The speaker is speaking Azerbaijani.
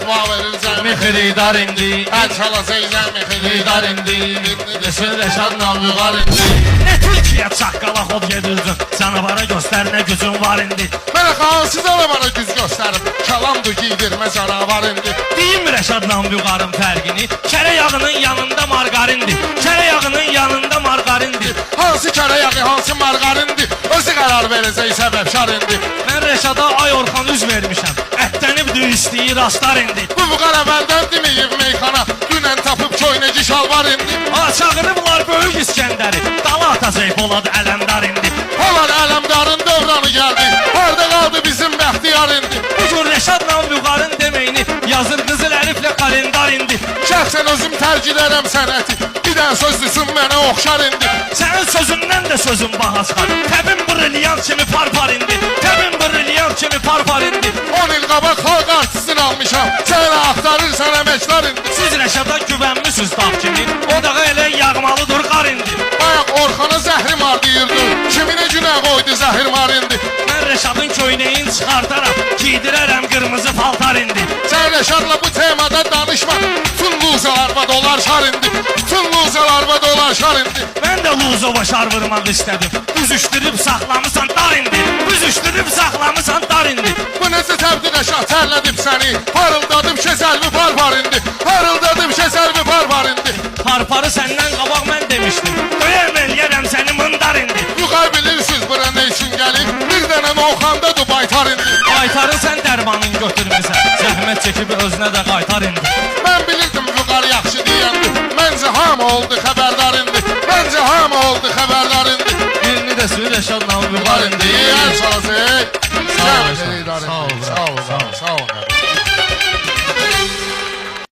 Dua verir cəmi Xidar indi, Əl çalacaq cəmi xidar indi, desin Rəşadla Vüqar indi. Ne Türkiye çaqqala xod gedirdin, canavara göstər nə gücün var indi. Mənə hansı canavarı güz göstərib Kəlamdır giydirmə canavar indi Deyim Rəşadla Vüqarın fərqini, kərə yağının yanında margarindi. Kərə yağının yanında margarindi. Hansı kərə yağı, hansı margarindi Özü qərar verəcək səbəbşar indi Mən Rəşada Ay Orxan üz vermişəm, ətdənibdir istəyir rastlar indi. Bu Vüqar əvvəldən deməyib meykana Dünən tapıb köynəci şalvar indi Çağırıblar Böyük İskəndəri, dala atacaq Polad Ələmdar indi. Polad Ələmdarın dövranı gəldi Harda qaldı bizim bəxtiyar indi Bu cür Rəşadla Vüqarın deməyini yazır qızıl əliflə kalendar indi. Şəxsən özüm tərcirərəm sənəti Bir dən söz düşün mənə oxşar indi Sənin sözündən də sözün baha çıxar. Təbin brilyant kimi parpar indi. Təbin brilyant kimi parpar indi. 10 il qabaq xalq artistini almışam Sənə axtarırsan əməklar indi Siz Rəşada güvənmisiniz dağ kimi, o dağa elə yağmalıdır qar indi. Bayaq Orxana zəhrim var deyirdi Kiminə günə qoydu zəhrim var indi Mən Rəşadın köynəyini çıxartaram, giydirərəm qırmızı paltar indi. Sən Rəşadla bu temada danışma Bütün luzalar dolaşar indi Bütün luzalar dolaşar indi Mən də Luzova şar vurmaq istədim. Büzüşdürüb saxlamısan dar indi. Büzüşdürüb saxlamısan dar indi. Bu necə təbdilə şah tərlədib səni Parıldadım şəsəlvi par indi Parıldadım şəsəlvi par indi Parparı səndən qabaq mən demişdim. Döyəm eləyərəm səni mındar indi. Vüqar bilirsiniz bura nə üçün gəlib Bir dənə novxandadır baytar indi Qaytarı sən dərmanın götürmüsən. Zəhmət çəkib özünə də qaytar indi. Mən bilirdim Vüqar yaxşı deyəndi Məncə hamı oldu xəbərdar indi Məncə hamı oldu xəbərdar indi Birini də sür Rəşadla Vüqar indi. Əl